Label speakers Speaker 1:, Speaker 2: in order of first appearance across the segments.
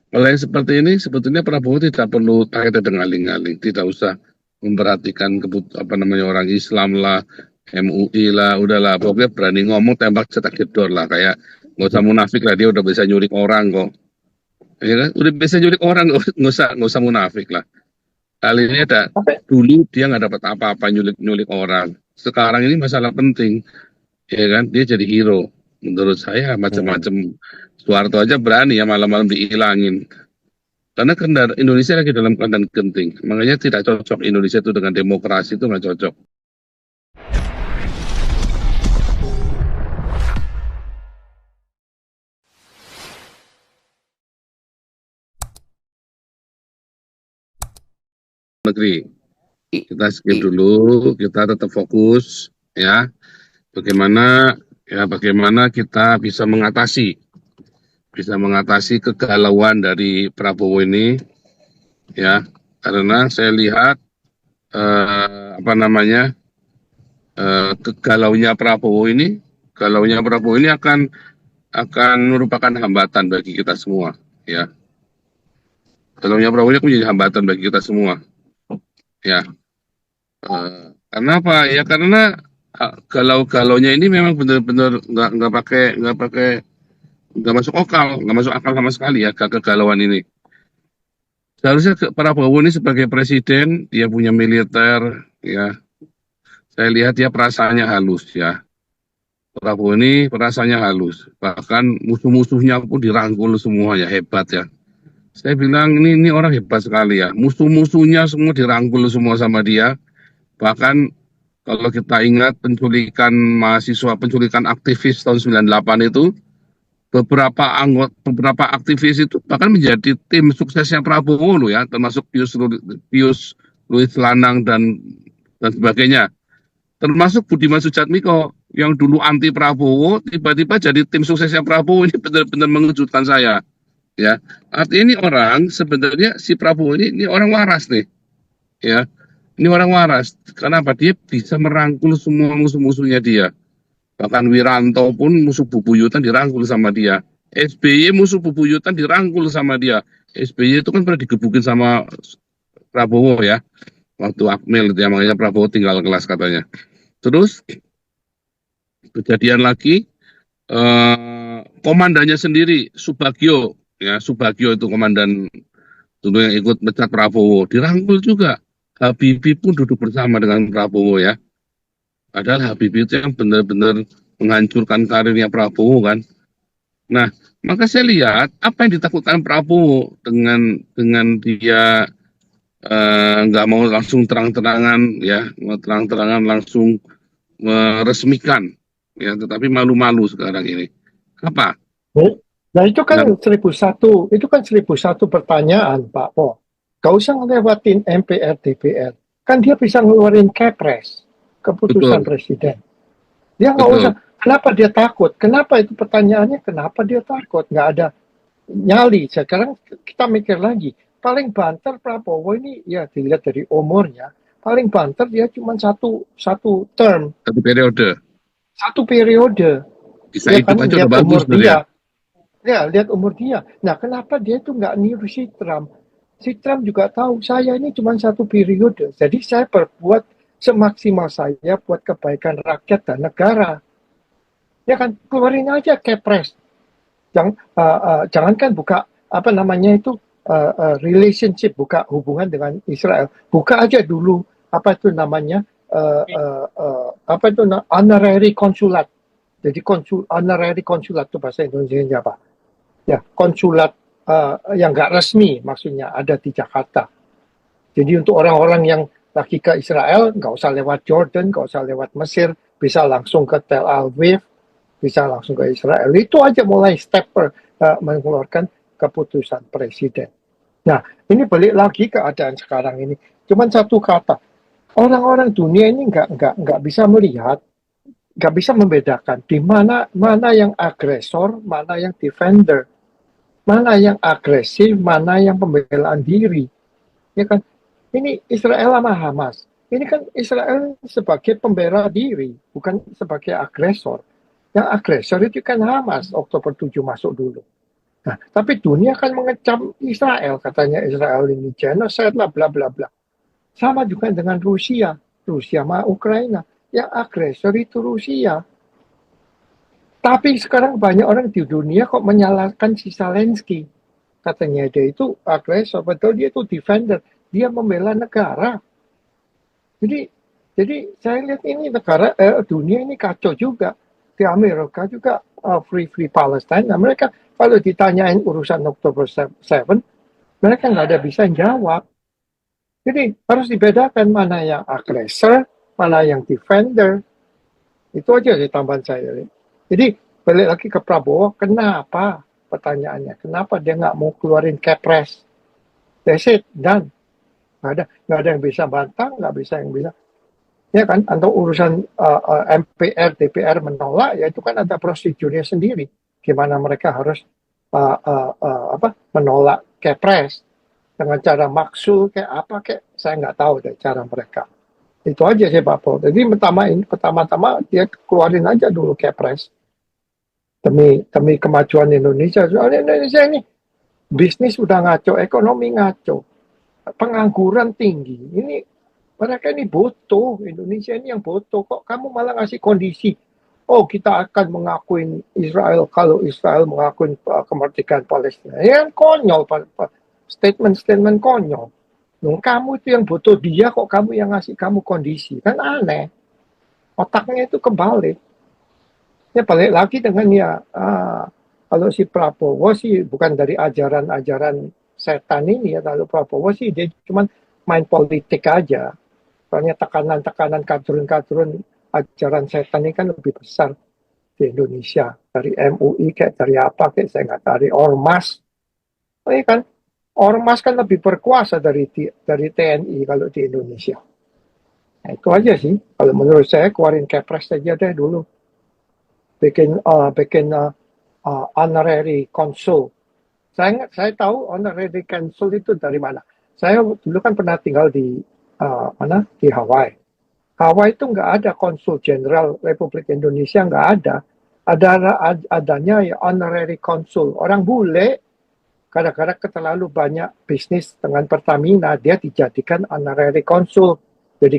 Speaker 1: Kalau yang seperti ini sebetulnya Prabowo tidak perlu pakai tedeng-aling-aling, tidak usah memperhatikan apa namanya orang Islam lah, MUI lah, udahlah pokoknya berani ngomong tembak cetak jedor lah, kayak nggak usah munafik lah, dia udah bisa nyurik orang kok, ya kan? Udah bisa nyurik orang, nggak usah munafik lah. Kali ini ada,
Speaker 2: Tapi
Speaker 1: dulu dia nggak dapat apa-apa nyulik-nyulik orang, sekarang ini masalah penting, ya kan? Dia jadi hero. Menurut saya
Speaker 2: hmm,
Speaker 1: macam-macam. Soeharto aja berani ya malam-malam dihilangin. Karena Indonesia lagi dalam keadaan genting. Makanya tidak cocok Indonesia itu dengan demokrasi itu nggak cocok. Negeri.
Speaker 2: i-
Speaker 1: Kita skip
Speaker 2: i-
Speaker 1: dulu, kita tetap fokus ya. Bagaimana kita bisa mengatasi kegalauan dari Prabowo ini ya. Karena saya lihat apa namanya kegalaunya Prabowo ini akan merupakan hambatan bagi kita semua ya. Galaunya Prabowo ini akan menjadi hambatan bagi kita semua ya. Karena apa ya, karena galau-galaunya ini memang benar-benar nggak masuk akal sama sekali ya kegalauan ini. Seharusnya Prabowo ini sebagai presiden, dia punya militer ya. Saya lihat dia perasaannya halus ya. Prabowo ini perasaannya halus, bahkan musuh-musuhnya pun dirangkul semuanya, hebat ya. Saya bilang ini orang hebat sekali ya. Musuh-musuhnya semua dirangkul semua sama dia. Bahkan kalau kita ingat penculikan mahasiswa, penculikan aktivis tahun 98 itu, beberapa aktivis itu bahkan menjadi tim suksesnya Prabowo loh ya, termasuk Pius Louis Lanang dan sebagainya. Termasuk Budiman Sujatmiko yang dulu anti Prabowo, tiba-tiba jadi tim suksesnya Prabowo. Ini benar-benar mengejutkan saya ya. Artinya ini orang sebenarnya, si Prabowo ini orang waras nih ya. Ini orang waras. Kenapa? Dia bisa merangkul semua musuh-musuhnya dia. Bahkan Wiranto pun musuh bubuyutan dirangkul sama dia. SBY musuh bubuyutan dirangkul sama dia. SBY itu kan pernah digebukin sama Prabowo ya. Waktu Akmil itu ya, makanya Prabowo tinggal kelas katanya. Terus kejadian lagi, komandannya sendiri, Subagio. Ya, Subagio itu komandan dulu yang ikut mecat Prabowo. Dirangkul juga. Habibie pun duduk bersama dengan Prabowo ya. Padahal Habibie itu yang benar-benar menghancurkan karirnya Prabowo kan. Nah, maka saya lihat apa yang ditakutkan Prabowo dengan dia nggak mau langsung terang-terangan ya, mau terang-terangan langsung meresmikan ya, tetapi malu-malu sekarang ini. Apa?
Speaker 2: nah itu kan
Speaker 1: Nah,
Speaker 2: 1001, itu kan 1001 pertanyaan Pak Po. Gak usah ngelewatin MPR, DPR. Kan dia bisa ngeluarin Kepres, keputusan
Speaker 1: betul,
Speaker 2: presiden. Dia nggak usah.
Speaker 1: betul.
Speaker 2: Kenapa dia takut? Kenapa itu pertanyaannya? Kenapa dia takut? Nggak ada nyali. Sekarang kita mikir lagi. Paling banter Prabowo ini ya dilihat dari umurnya. Paling banter dia cuma satu satu term,
Speaker 1: Satu periode
Speaker 2: satu periode.
Speaker 1: bisa
Speaker 2: Ya
Speaker 1: hidup
Speaker 2: kan
Speaker 1: aja udah
Speaker 2: lihat
Speaker 1: bagus
Speaker 2: umur
Speaker 1: sebenarnya.
Speaker 2: dia. Ya lihat umur dia. Nah kenapa dia itu nggak niru si Trump? Si Trump juga tahu saya ini cuma satu periode. Jadi saya berbuat semaksimal saya buat kebaikan rakyat dan negara. Ya kan keluarin aja Kepres. Jangankan buka apa namanya itu relationship, buka hubungan dengan Israel, buka aja dulu apa itu namanya apa itu honorary konsulat. Jadi honorary konsulat itu bahasa Indonesia apa? Ya konsulat yang nggak resmi maksudnya ada di Jakarta. Jadi untuk orang-orang yang lagi ke Israel nggak usah lewat Jordan, nggak usah lewat Mesir, bisa langsung ke Tel Aviv, bisa langsung ke Israel. Itu aja mulai step mengeluarkan keputusan presiden. Nah, ini balik lagi keadaan sekarang ini. Cuman satu kata, orang-orang dunia ini nggak bisa melihat, nggak bisa membedakan di mana mana yang agresor, mana yang defender, mana yang agresif, mana yang pembelaan diri. Ya kan? Ini Israel sama Hamas. Ini kan Israel sebagai pembela diri, bukan sebagai agresor. Yang agresor itu kan Hamas, Oktober 7 masuk dulu. Nah, tapi dunia kan mengecam Israel, katanya Israel ini genocide lah, bla bla bla. Sama juga dengan Rusia, Rusia sama Ukraina. Yang agresor itu Rusia. Tapi sekarang banyak orang di dunia kok menyalahkan si Zelensky. Katanya dia itu agresor, betul dia itu defender. Dia membela negara. Jadi jadi saya lihat ini negara dunia ini kacau juga. Di Amerika juga free Palestine. Nah, mereka kalau ditanyain urusan Oktober 7, mereka nggak ada bisa jawab. Jadi harus dibedakan mana yang agresor, mana yang defender. Itu aja sih tambahan saya. Jadi balik lagi ke Prabowo, kenapa pertanyaannya? Kenapa dia nggak mau keluarin Kepres? That's it, done. Nggak ada yang bisa bantah, nggak bisa yang bisa. Ya kan, atau urusan MPR, DPR menolak, ya itu kan ada prosedurnya sendiri. Gimana mereka harus menolak Kepres dengan cara maksul kayak apa kayak saya nggak tahu deh cara mereka. Itu aja sih Pak Paul. Jadi pertama-tama dia keluarin aja dulu Kepres demi kemajuan Indonesia. Soalnya Indonesia ini bisnis udah ngaco, ekonomi ngaco, pengangguran tinggi. Ini mereka ini butuh, Indonesia ini yang butuh. Kok kamu malah ngasih kondisi, oh kita akan mengakuin Israel kalau Israel mengakuin kemerdekaan Palestina. Ya kan konyol, statement-statement konyol. Kamu itu yang butuh dia, kok kamu yang ngasih kamu kondisi. Kan aneh. Otaknya itu kebalik. Ya balik lagi dengan kalau si Prabowo sih bukan dari ajaran-ajaran setan ini ya, kalau Prabowo sih dia cuma main politik aja. Soalnya tekanan-tekanan kadrun-kadrun ajaran setan ini kan lebih besar di Indonesia. Dari MUI kayak dari apa kayak saya nggak tahu, dari Ormas. Oh, iya kan? Ormas kan lebih berkuasa dari TNI kalau di Indonesia. Nah, itu aja sih. Kalau menurut saya keluarin Kepres saja deh dulu. Bikin honorary consul. Saya tahu honorary consul itu dari mana. Saya dulu kan pernah tinggal di di Hawaii. Hawaii itu nggak ada konsul jenderal Republik Indonesia, nggak ada. Adanya ya honorary consul. Orang bule kadang-kadang terlalu banyak bisnis dengan Pertamina, dia dijadikan honorary consul. Jadi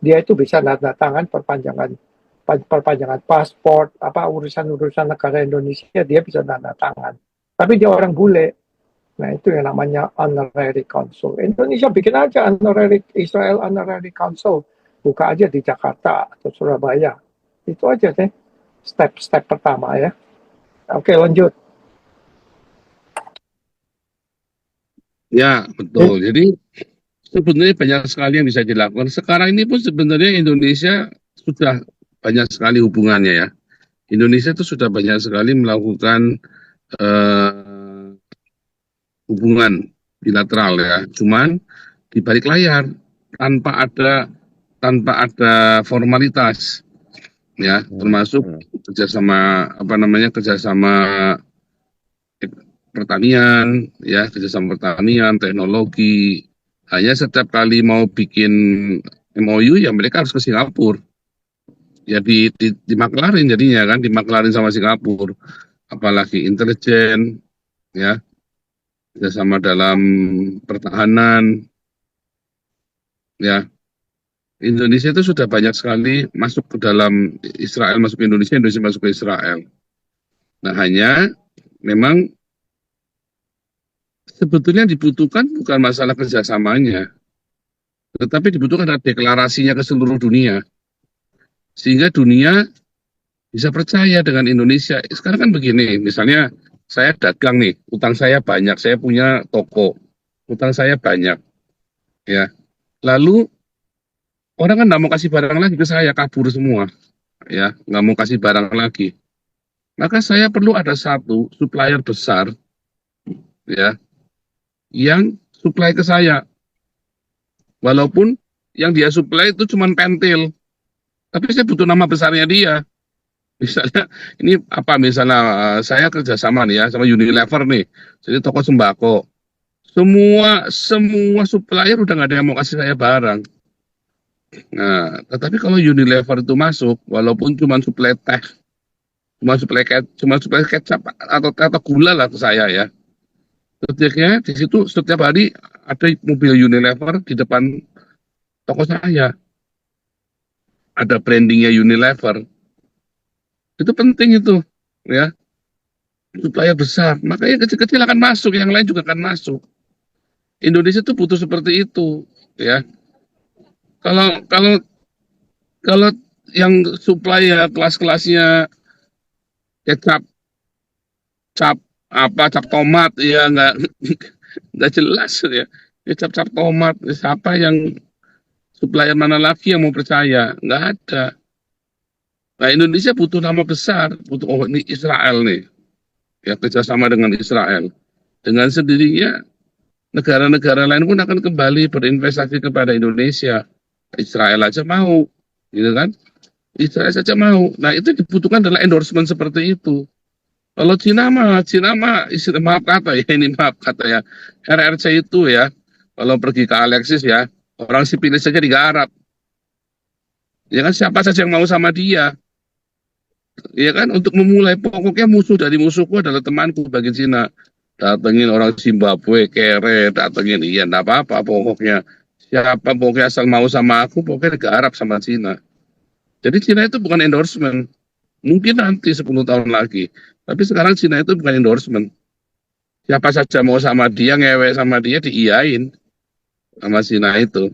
Speaker 2: dia itu bisa tanda tangan perpanjangan paspor, urusan-urusan negara Indonesia dia bisa tanda tangan. Tapi dia orang bule. Nah, itu yang namanya honorary consul. Indonesia bikin aja Israel honorary consul. Buka aja di Jakarta atau Surabaya. Itu aja deh. Step-step pertama ya. Oke, lanjut.
Speaker 1: Ya, betul. Jadi sebenarnya banyak sekali yang bisa dilakukan. Sekarang ini pun sebenarnya Indonesia sudah banyak sekali hubungannya ya. Indonesia itu sudah banyak sekali melakukan hubungan bilateral ya. Cuman di balik layar tanpa ada formalitas ya, termasuk kerjasama pertanian ya, kerjasama pertanian, teknologi. Hanya setiap kali mau bikin MOU ya mereka harus ke Singapura. Ya dimaklarin jadinya kan, dimaklarin sama Singapura. Apalagi intelijen ya, kerjasama dalam pertahanan ya. Indonesia itu sudah banyak sekali masuk ke dalam Israel, masuk ke Indonesia, Indonesia masuk ke Israel. Nah, hanya memang sebetulnya dibutuhkan bukan masalah kerjasamanya, tetapi dibutuhkan ada deklarasinya ke seluruh dunia. Sehingga dunia bisa percaya dengan Indonesia. Sekarang kan begini, misalnya saya dagang nih, utang saya banyak, saya punya toko, utang saya banyak, ya. Lalu orang kan nggak mau kasih barang lagi ke saya, kabur semua, ya, nggak mau kasih barang lagi. Maka saya perlu ada satu supplier besar, ya, yang supply ke saya. Walaupun yang dia supply itu cuma pentil, tapi saya butuh nama besarnya dia. Misalnya ini apa? Misalnya saya kerjasama nih ya sama Unilever nih, jadi toko sembako. Semua supplier udah nggak ada yang mau kasih saya barang. Nah, tetapi kalau Unilever itu masuk, walaupun cuma suplai teh cuma suplai kecap atau gula lah ke saya ya. Ketiknya di situ setiap hari ada mobil Unilever di depan toko saya, ada brandingnya Unilever. Itu penting itu, ya, supaya besar. Makanya kecil-kecil akan masuk, yang lain juga akan masuk. Indonesia tuh butuh seperti itu, ya. Kalau kalau kalau yang supply ya kelas-kelasnya kecap, cap cap tomat ya nggak jelas ya. Kecap cap tomat, siapa yang supplier mana lagi yang mau percaya? Nggak ada. Nah, Indonesia butuh nama besar, butuh oh ini Israel nih, ya kerjasama dengan Israel. Dengan sendirinya negara-negara lain pun akan kembali berinvestasi kepada Indonesia. Israel aja mau, gitu kan? Israel saja mau. Nah, itu dibutuhkan adalah endorsement seperti itu. Kalau maaf kata ya, ini maaf kata ya, RRC itu ya, kalau pergi ke Alexis ya, orang sipilis saja digarap. Ya kan siapa saja yang mau sama dia. Ya kan untuk memulai pokoknya musuh dari musuhku adalah temanku bagi Cina. Datengin orang Zimbabwe, kere, datengin iya enggak apa-apa pokoknya. Siapa pokoknya asal mau sama aku, pokoknya digarap sama Cina. Jadi Cina itu bukan endorsement. Mungkin nanti 10 tahun lagi. Tapi sekarang Cina itu bukan endorsement. Siapa saja mau sama dia, ngewe sama dia, diiyain sama Cina itu.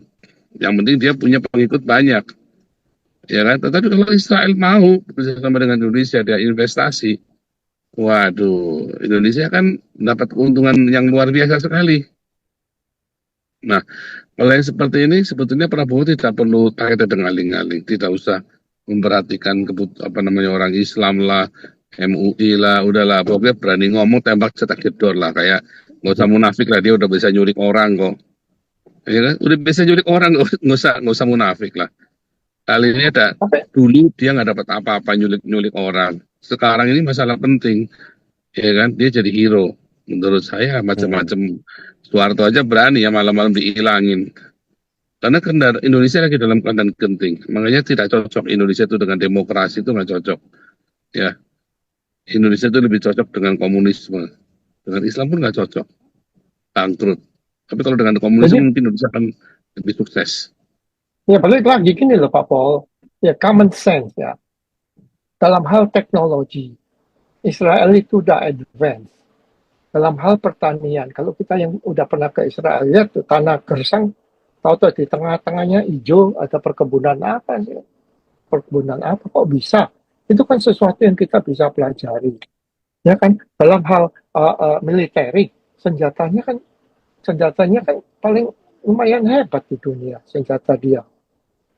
Speaker 1: Yang penting dia punya pengikut banyak. Ya kan? Tetapi kalau Israel mau bersama dengan Indonesia, dia investasi. Waduh, Indonesia kan mendapat keuntungan yang luar biasa sekali. Nah, kalau yang seperti ini sebetulnya Prabowo tidak perlu dengan aling-aling, tidak usah memperhatikan apa namanya orang Islam lah, MUI lah, udahlah pokoknya berani ngomong tembak cetak gedor lah kayak nggak usah munafik lah dia udah bisa nyulik orang kok, ya kan? Udah bisa nyulik orang nggak usah munafik lah. Kali ini ada
Speaker 2: Tapi
Speaker 1: dulu dia nggak dapat apa-apa nyulik orang, sekarang ini masalah penting, ya kan? Dia jadi hero. Menurut saya macam-macam Soeharto aja berani ya malam-malam dihilangin. Karena Indonesia lagi dalam keadaan genting. Makanya tidak cocok Indonesia itu dengan demokrasi itu nggak cocok. Ya, Indonesia itu lebih cocok dengan komunisme. Dengan Islam pun nggak cocok. Bangkrut. Tapi kalau dengan komunisme
Speaker 2: jadi
Speaker 1: mungkin Indonesia akan lebih sukses.
Speaker 2: ya balik lagi gini loh Pak Paul, ya common sense ya. Dalam hal teknologi, Israel itu udah advance. Dalam hal pertanian, kalau kita yang udah pernah ke Israel, lihat tuh tanah gersang, tahu-tahu di tengah-tengahnya hijau, ada perkebunan apa sih? Perkebunan apa kok bisa? Itu kan sesuatu yang kita bisa pelajari. Ya kan, dalam hal militeri, senjatanya kan paling lumayan hebat di dunia, senjata dia.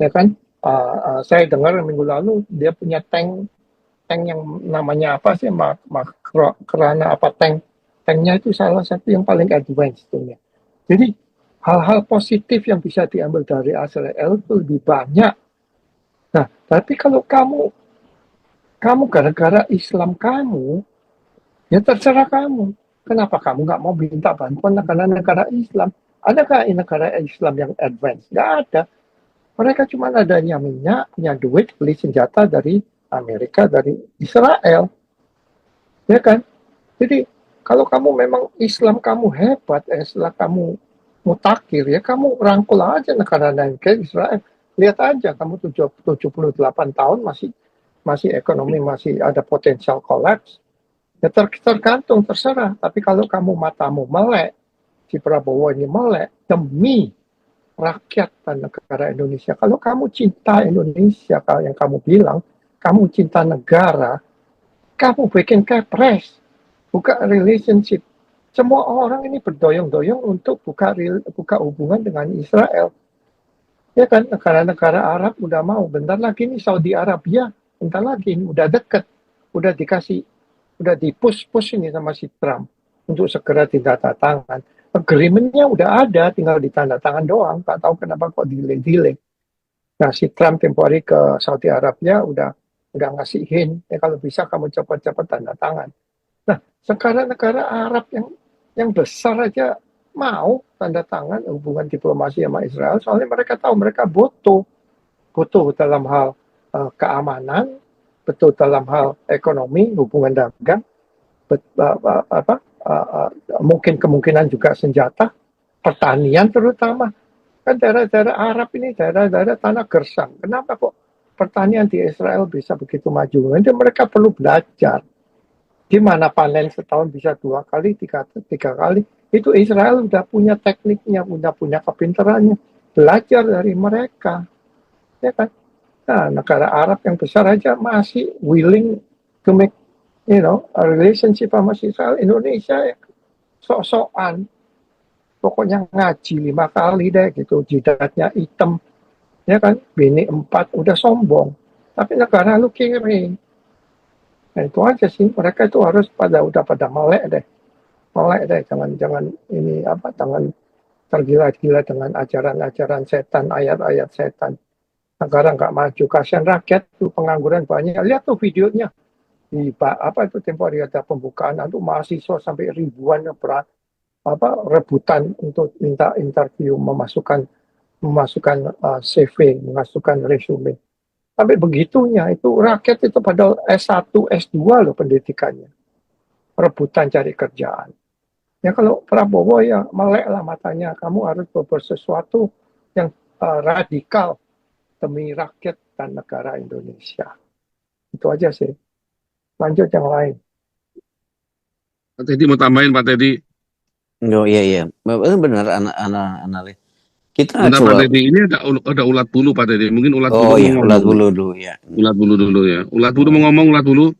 Speaker 2: Ya kan, saya dengar minggu lalu dia punya tank yang namanya apa sih, kerana apa tanknya itu salah satu yang paling advance dunia. Jadi hal-hal positif yang bisa diambil dari Israel itu lebih banyak. Nah, tapi kalau kamu gara-gara Islam kamu, ya terserah kamu. Kenapa kamu nggak mau minta bantuan negara-negara Islam? Adakah negara Islam yang advance? Nggak ada. Mereka cuma adanya minyak, punya duit, beli senjata dari Amerika, dari Israel. Ya kan? Jadi, kalau kamu memang Islam kamu hebat, Islam kamu mutakhir, ya kamu rangkul aja negara lain ke Israel. Lihat aja, kamu 78 tahun masih ekonomi masih ada potensial kolaps. Ya tergantung, terserah. Tapi kalau kamu matamu melek, si Prabowo ini melek demi rakyat dan negara Indonesia. Kalau kamu cinta Indonesia, kalau yang kamu bilang, kamu cinta negara, kamu bikin kepres, buka relationship. Semua orang ini berdoyong-doyong untuk buka hubungan dengan Israel. Ya kan, negara-negara Arab udah mau. Bentar lagi nih Saudi Arabia, bentar lagi ini udah deket, udah dipush ini sama si Trump untuk segera ditandatangan. Agreement-nya udah ada, tinggal ditandatangan doang. Tak tahu kenapa kok delay. Nah, si Trump tempoh hari ke Saudi Arabia udah ngasih hint, ya kalau bisa kamu cepat-cepat tanda tangan. Nah, sekarang negara Arab yang besar aja mau tanda tangan hubungan diplomasi sama Israel, soalnya mereka tahu mereka butuh dalam hal keamanan, betul dalam hal ekonomi, hubungan dagang, mungkin kemungkinan juga senjata, pertanian terutama. Kan daerah-daerah Arab ini daerah-daerah tanah gersang. Kenapa kok pertanian di Israel bisa begitu maju? Nanti mereka perlu belajar. Di mana panen setahun bisa 2 kali, 3 kali. Itu Israel udah punya tekniknya, udah punya kepintarannya. Belajar dari mereka. Ya kan? Nah, negara Arab yang besar aja masih willing to make, a relationship sama Israel. Indonesia ya, sok-sokan. Pokoknya ngaji 5 kali deh gitu, jidatnya hitam, ya kan, bini 4 udah sombong, tapi negara lu kiri. Nah itu aja sih, mereka itu harus udah pada melek deh, jangan ini jangan tergila-gila dengan ajaran-ajaran setan, ayat-ayat setan. Negara nggak maju, kasihan rakyat tuh, pengangguran banyak. Lihat tuh videonya di itu tempo hari ada pembukaan, itu mahasiswa sampai ribuan yang rebutan untuk minta interview, memasukkan CV, memasukkan resume. Sampai begitunya itu rakyat itu pada S1, S2 loh pendidikannya. Rebutan cari kerjaan. Ya kalau Prabowo ya melek lah matanya, kamu harus berbuat sesuatu yang radikal demi rakyat dan negara Indonesia. Itu aja sih. Lanjut yang lain.
Speaker 1: Pak Teddy mau tambahin, Pak Teddy.
Speaker 3: Oh iya, benar anak kita
Speaker 1: Bentar, Pak
Speaker 3: coba.
Speaker 1: Teddy, ini ada ulat bulu, Pak Teddy. Mungkin ulat bulu
Speaker 3: Oh
Speaker 1: mau
Speaker 3: iya, ulat
Speaker 1: ngomong.
Speaker 3: bulu dulu ya.
Speaker 1: Ulat bulu dulu ya. Ulat bulu mau ngomong, ulat bulu.